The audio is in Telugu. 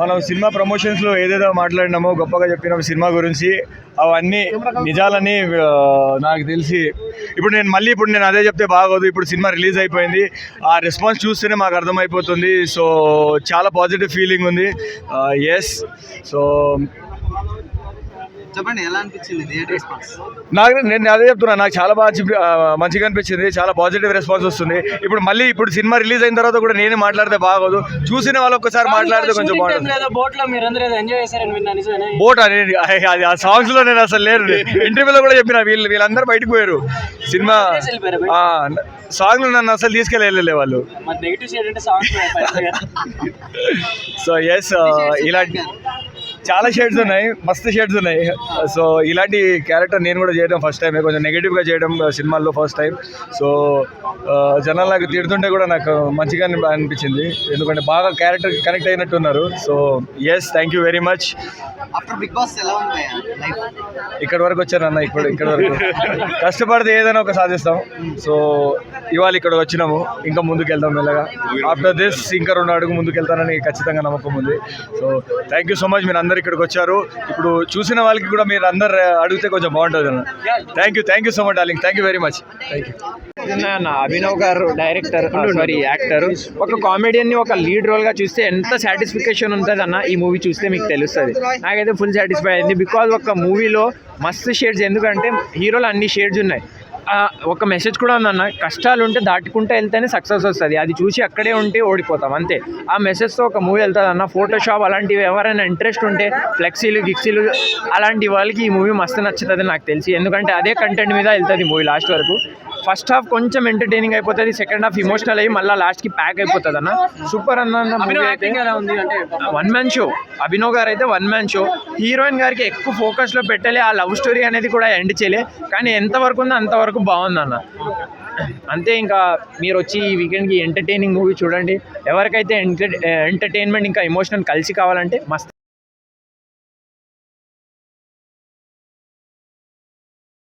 మనం సినిమా ప్రమోషన్స్లో ఏదేదో మాట్లాడినామో గొప్పగా చెప్పినామో సినిమా గురించి అవన్నీ నిజాలని నాకు తెలిసి ఇప్పుడు నేను అదే చెప్తే బాగోదు. ఇప్పుడు సినిమా రిలీజ్ అయిపోయింది, ఆ రెస్పాన్స్ చూస్తేనే మాకు అర్థమైపోతుంది. సో చాలా పాజిటివ్ ఫీలింగ్ ఉంది. ఎస్, సో చెప్పండి ఎలా అనిపించింది థియేటర్ రెస్పాన్స్? నేను అదే చెప్తున్నా, నాకు చాలా మంచిగా అనిపించింది. చాలా పాజిటివ్ రెస్పాన్స్ వస్తుంది. ఇప్పుడు సినిమా రిలీజ్ అయిన తర్వాత కూడా నేనే మాట్లాడితే బాగోదు, చూసిన వాళ్ళు ఒక్కసారి మాట్లాడితే కొంచెం బాగుంటుంది. బోట్ అనేది అది ఆ సాంగ్స్ లో నేను అసలు లేరు. ఇంటర్వ్యూలో కూడా చెప్పిన వీళ్ళందరూ బయటకు పోయారు. సినిమా సాంగ్ లో నన్ను అసలు తీసుకెళ్ళలే వాళ్ళు. సో ఎస్, ఇలాంటి చాలా షేడ్స్ ఉన్నాయి, మస్తు షేడ్స్ ఉన్నాయి. సో ఇలాంటి క్యారెక్టర్ నేను కూడా చేయడం ఫస్ట్ టైం, కొంచెం నెగిటివ్గా చేయడం సినిమాల్లో ఫస్ట్ టైం. సో జనాలు నాకు తిడుతుంటే కూడా నాకు మంచిగా అనిపించింది, ఎందుకంటే బాగా క్యారెక్టర్ కనెక్ట్ అయినట్టున్నారు. So yes, thank you very much. ఇక్కడ వరకు వచ్చానన్న, ఇక్కడ వరకు కష్టపడితే ఏదైనా ఒక సాధిస్తాం. సో ఇవాళ ఇక్కడ వచ్చినాము, ఇంకా ముందుకు వెళ్దాం మెల్లగా. ఆఫ్టర్ దిస్ ఇంకా 2 అడుగు ముందుకు వెళ్తానని ఖచ్చితంగా నమ్మకం ఉంది. So thank you so much, మీరు అందరు ఇక్కడికి వచ్చారు. ఇప్పుడు చూసిన వాళ్ళకి కూడా మీరు అందరు అడిగితే కొంచెం బాగుంటుంది అన్న. Thank you so much darling, thank you very much. Thank you. Abhinav గారు డైరెక్టర్, యాక్టర్, ఒక కామెడియన్ని ఒక లీడ్ రోల్గా చూస్తే ఎంత సాటిస్ఫికేషన్ ఉంటుంది అన్న ఈ మూవీ చూస్తే మీకు తెలుస్తుంది. నాకైతే ఫుల్ సాటిస్ఫై అయింది. బికాజ్ ఒక మూవీలో మస్తు షేడ్స్, ఎందుకంటే హీరోలో అన్ని షేడ్స్ ఉన్నాయి. ఒక మెసేజ్ కూడా ఉందన్న, కష్టాలు ఉంటే దాటుకుంటూ వెళ్తేనే సక్సెస్ వస్తుంది, అది చూసి అక్కడే ఉంటే ఓడిపోతాం అంతే. ఆ మెసేజ్తో ఒక మూవీ వెళ్తుంది అన్న. ఫోటోషాప్ అలాంటివి ఎవరైనా ఇంట్రెస్ట్ ఉంటే, ఫ్లెక్సీలు గిక్సీలు అలాంటి వాళ్ళకి ఈ మూవీ మస్తు నచ్చుతుంది నాకు తెలిసి. ఎందుకంటే అదే కంటెంట్ మీద వెళ్తుంది మూవీ లాస్ట్ వరకు. ఫస్ట్ హాఫ్ కొంచెం ఎంటర్టైనింగ్ అయిపోతుంది, సెకండ్ హాఫ్ ఇమోషనల్ అయ్యి మళ్ళీ లాస్ట్కి ప్యాక్ అయిపోతుంది అన్న. సూపర్ అన్న. మూవీ అయితే 1 మ్యాన్ షో. అభినవ్ గారు అయితే 1 మ్యాన్ షో. హీరోయిన్ గారికి ఎక్కువ ఫోకస్లో పెట్టలే, ఆ లవ్ స్టోరీ అనేది కూడా ఎండ్ చేయలే, కానీ ఎంతవరకు ఉందో అంతవరకు బాగుందన్న. అంతే. ఇంకా మీరు వచ్చి ఈ వీకెండ్కి ఎంటర్టైనింగ్ మూవీ చూడండి. ఎవరికైతే ఎంటర్టైన్మెంట్ ఇంకా ఎమోషనల్ కలిసి కావాలంటే మస్తు.